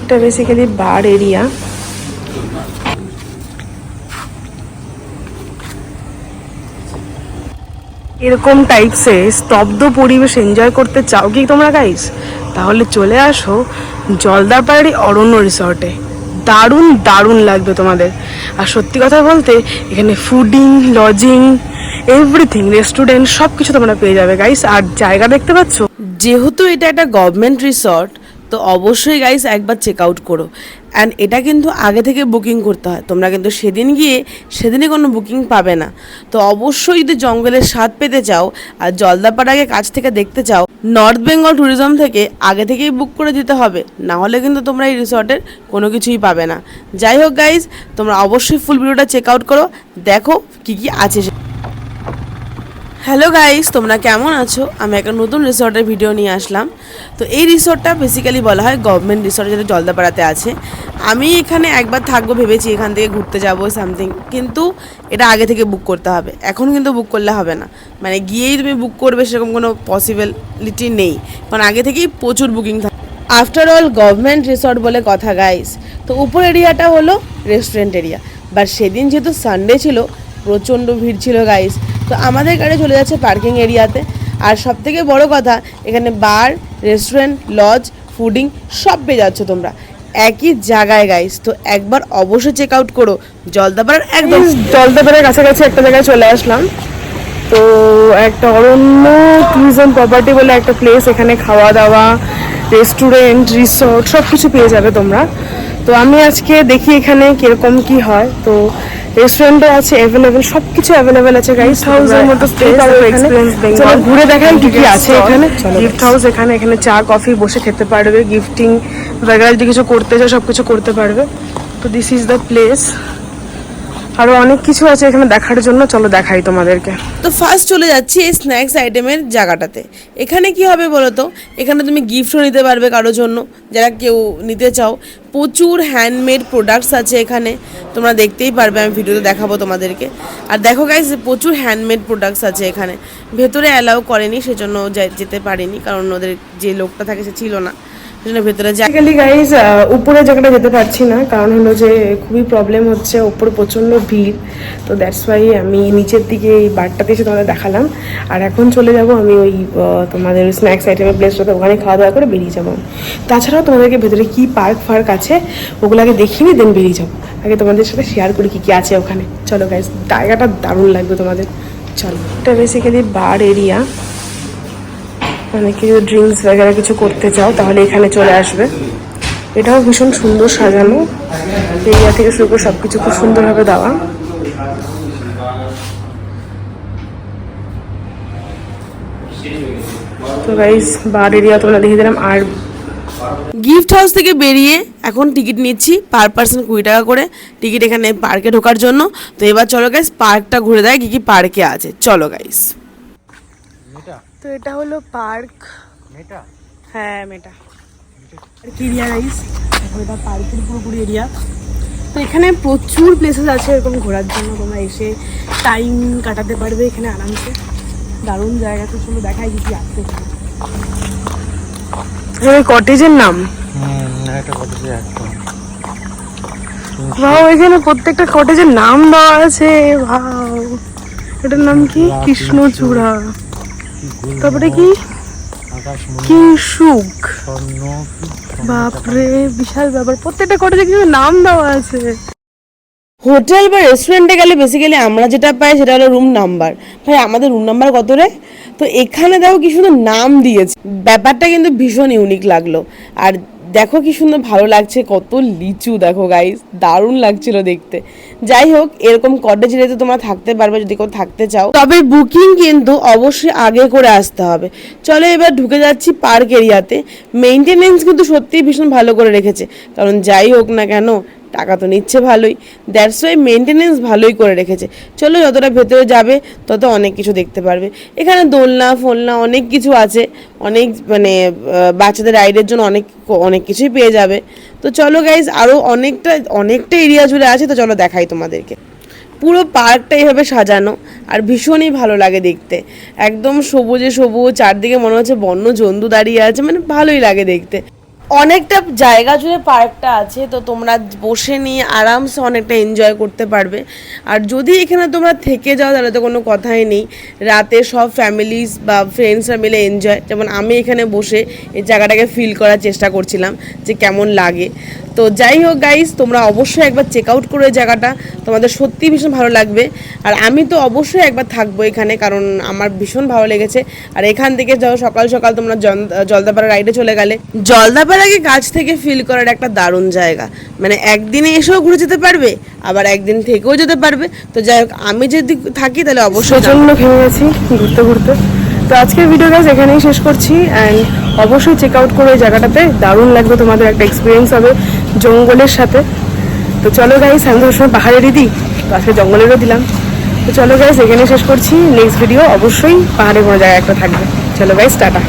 এটা বেসিক্যালি বার এরিয়া। এরকম টাইপসে স্তব্ধ পরিবেশ এনজয় করতে চাও কি তোমরা গাইস, তাহলে চলে আসো জলদাপাড়ি অরণ্য রিসর্টে। দারুণ দারুণ লাগবে তোমাদের। আর সত্যি কথা বলতে এখানে ফুডিং, লজিং, এভরিথিং, রেস্টুরেন্ট সব কিছু তোমরা পেয়ে যাবে গাইস। আর জায়গা দেখতে পাচ্ছ, যেহেতু এটা একটা গভর্নমেন্ট রিসর্ট, তো অবশ্যই গাইস একবার চেক আউট করো। অ্যান্ড এটা কিন্তু আগে থেকে বুকিং করতে হয়, তোমরা কিন্তু সেদিন গিয়ে সেদিনে কোনো বুকিং পাবে না। তো অবশ্যই যদি জঙ্গলের স্বাদ পেতে চাও আর জলদাপাড়াকে কাছ থেকে দেখতে চাও, নর্থ বেঙ্গল ট্যুরিজম থেকে আগে থেকেই বুক করে দিতে হবে, না হলে কিন্তু তোমরা এই রিসর্টের কোনো কিছুই পাবে না। যাই হোক গাইস, তোমরা অবশ্যই ফুল ভিডিওটা চেক আউট করো, দেখো কী কী আছে। হ্যালো গাইস, তোমরা কেমন আছো? আমি একটা নতুন রিসর্টের ভিডিও নিয়ে আসলাম। তো এই রিসর্টটা বেসিক্যালি বলা হয় গভর্নমেন্ট রিসর্ট, যেটা জলদাপাড়াতে আছে। আমি এখানে একবার থাকবো ভেবেছি, এখান থেকে ঘুরতে যাবো সামথিং, কিন্তু এটা আগে থেকে বুক করতে হবে। এখন কিন্তু বুক করলে হবে না, মানে গিয়েই তুমি বুক করবে সেরকম কোনো পসিবিলিটি নেই, কারণ আগে থেকেই প্রচুর বুকিং থাকে। আফটার অল গভর্নমেন্ট রিসর্ট বলে কথা গাইস। তো উপর এরিয়াটা হলো রেস্টুরেন্ট এরিয়া, বাট সেদিন যেহেতু সানডে ছিল, প্রচণ্ড ভিড় ছিল গাইস। তো আমাদের গাড়ি চলে যাচ্ছে পার্কিং এরিয়াতে। আর সবথেকে বড় কথা, এখানে বার, রেস্টুরেন্ট, লজ, ফুডিং সব পেয়ে যাচ্ছ তোমরা একই জায়গায় গাইস। তো একবার অবশ্যই চেক আউট করো জলদাপাড়ার, একদম জলদাপাড়ার কাছাকাছি একটা জায়গায় চলে আসলাম। তো একটা অরণ্য ট্যুরিজম প্রপার্টি বলে একটা প্লেস, এখানে খাওয়া দাওয়া, রেস্টুরেন্ট, রিসর্ট সব কিছু পেয়ে যাবে তোমরা। তো আমি আজকে দেখি এখানে কিরকম কি হয়। তো রেস্টুরেন্টে আছে অ্যাভেলেবেল, সব কিছু অ্যাভেলেবেল আছে গাইস। হাউসের মতো স্টে পাবে এখানে। চলো ঘুরে দেখাই কি কি আছে এখানে। গিফট হাউস এখানে, এখানে চা কফি বসে খেতে পারবে, গিফটিং বাগেরা যদি কিছু করতে চাও সব কিছু করতে পারবে। তো দিস ইজ দ্য প্লেস। আরো অনেক কিছু আছে এখানে দেখার জন্য, চলো দেখাই তোমাদেরকে। তো ফার্স্ট চলে যাচ্ছি এই স্ন্যাক্স আইটেমের জায়গাটাতে। এখানে কি হবে বলো তো, এখানে তুমি গিফটও নিতে পারবে কারোর জন্য, যারা কেউ নিতে চাও। প্রচুর হ্যান্ডমেড প্রোডাক্টস আছে এখানে, তোমরা দেখতেই পারবে, আমি ভিডিওতে দেখাবো তোমাদেরকে। আর দেখো গাইস, প্রচুর হ্যান্ডমেড প্রোডাক্টস আছে এখানে। ভেতরে অ্যালাউ করেনি, সেজন্য যেতে পারিনি, কারণ ওদের যে লোকটা থাকে সে ছিল না, ভেতরে যাই। গাইজ উপরে জায়গাটা যেতে পারছি না, কারণ হলো যে খুবই প্রবলেম হচ্ছে, উপরে প্রচণ্ড ভিড়। তো দ্যাটস ওয়াই আমি নিচের দিকে এই বারটাতে এসে তোমাদের দেখালাম। আর এখন চলে যাব আমি ওই তোমাদের স্ন্যাক্স আইটেমের প্লেসটাতে, ওখানে খাওয়া দাওয়া করে বেরিয়ে যাবো। তাছাড়াও তোমাদেরকে ভেতরে কি পার্ক ফার্ক আছে ওগুলো আগে দেখিনি, দেন বেরিয়ে যাবো। আগে তোমাদের সাথে শেয়ার করি কী কী আছে ওখানে। চলো গাইজ, জায়গাটা দারুণ লাগবে তোমাদের, চলো। এটা বেসিক্যালি বার এরিয়া, মানে কিছু ড্রিঙ্কস বাগেরা কিছু করতে চাও তাহলে এখানে চলে আসবে। এটাও ভীষণ সুন্দর সাজানো, এরিয়া থেকে শুরু করে সব কিছু খুব সুন্দরভাবে দেওয়া। তো গাইস, বার এরিয়া তোমরা দেখিয়ে দিলাম। আর গিফট হাউস থেকে বেরিয়ে এখন টিকিট নিচ্ছি, পার পার্সন 20 টাকা করে টিকিট এখানে পার্কে ঢোকার জন্য। তো এবার চলো গাইস, পার্কটা ঘুরে দেয় কি কি পার্কে আছে, চলো গাইস। তো এটা হলো পার্ক, হ্যাঁ মেটা এরিয়া গাইস, এটা পার্কের পুরোপুরি এরিয়া। তো এখানে প্রচুর প্লেসেস আছে এরকম ঘোরার জন্য, তোমরা এসে টাইম কাটাতে পারবে এখানে আরামসে। দারুণ জায়গা, তো চলো দেখাই কি কি আছে এখানে। কটেজের নাম ভাও, এখানে প্রত্যেকটা কটেজের নাম দেওয়া আছে। ভাও, এটার নাম কি? কৃষ্ণচূড়া, তারপরে কি কিংসুক। বাপরে, বিশাল ব্যাপার, প্রত্যেকটা কটেজে কিছু নাম দেওয়া আছে। হোটেল বা রেস্টুরেন্টে গেলে বেসিক্যালি আমরা যেটা পাই সেটা হলো রুম নাম্বার। ভাই আমাদের রুম নাম্বার কত রে? তো এখানে দেখো কি সুন্দর নাম দিয়েছে, ব্যাপারটা কিন্তু ভীষণ ইউনিক লাগলো। আর দেখো কি সুন্দর ভালো লাগছে, কত লিচু দেখো গাইস, দারুণ লাগছিল দেখতে। যাই হোক, এরকম কটেজ এরিয়াতে তোমরা থাকতে পারবে যদি কেউ থাকতে চাও, তবে বুকিং কিন্তু অবশ্যই আগে করে আসতে হবে। চলো এবার ঢুকে যাচ্ছি পার্ক এরিয়াতে। মেইনটেনেন্স কিন্তু সত্যিই ভীষণ ভালো করে রেখেছে, কারণ যাই হোক না কেন টাকা তো নিচ্ছে ভালোই, দ্যাটস ওয়াই মেনটেনেন্স ভালোই করে রেখেছে। চলো যতটা ভেতরে যাবে তত অনেক কিছু দেখতে পারবে। এখানে দোলনা ফোলনা অনেক কিছু আছে, অনেক মানে বাচ্চাদের রাইডের জন্য অনেক অনেক কিছুই পেয়ে যাবে। তো চলো গাইজ, আরও অনেকটা এরিয়া জুড়ে আছে, তো চলো দেখাই তোমাদেরকে। পুরো পার্কটা এইভাবে সাজানো, আর ভীষণই ভালো লাগে দেখতে, একদম সবুজে সবুজ, চারদিকে মনে হচ্ছে বন্য জন্তু দাঁড়িয়ে আছে, মানে ভালোই লাগে দেখতে। অনেকটা জায়গা জুড়ে পার্কটা আছে, তো তোমরা বসে নিয়ে আরামসে অনেকটা এনজয় করতে পারবে। আর যদি এখানে তোমরা থেকে যাও তাহলে তো কোনো কথাই নেই, রাতে সব ফ্যামিলিজ বা ফ্রেন্ডসরা মিলে এনজয়। যেমন আমি এখানে বসে এই জায়গাটাকে ফিল করার চেষ্টা করছিলাম যে কেমন লাগে। তো যাই হোক গাইস, তোমরা অবশ্যই একবার চেক আউট করো এই জায়গাটা, তোমাদের সত্যি ভীষণ ভালো লাগবে। আর আমি তো অবশ্যই একবার থাকবো এখানে, কারণ আমার ভীষণ ভালো লেগেছে। আর এখান থেকে যাও সকাল সকাল তোমরা জলদাপাড়া রাইডে চলে গেলে, জলদাপাড়াকে কাছ থেকে ফিল করার একটা দারুণ জায়গা। মানে একদিনে এসেও ঘুরে যেতে পারবে, আবার একদিন থেকেও যেতে পারবে। তো যাই হোক, আমি যদি থাকি তাহলে অবশ্যই প্রচণ্ড ঘেমে গেছি ঘুরতে ঘুরতে। তো আজকের ভিডিও গাইজ এখানেই শেষ করছি। অ্যান্ড অবশ্যই চেক আউট করো এই জায়গাটাতে, দারুণ লাগবে, তোমাদের একটা এক্সপিরিয়েন্স হবে জঙ্গলের সাথে। তো চলো গাইজ, আমি তো সময় পাহাড়েরই দিই, তো আজকে জঙ্গলেরও দিলাম। তো চলো গাইজ এখানেই শেষ করছি, নেক্সট ভিডিও অবশ্যই পাহাড়ে কোনো জায়গায় একটা থাকবে। চলো গাইজ, টাটা।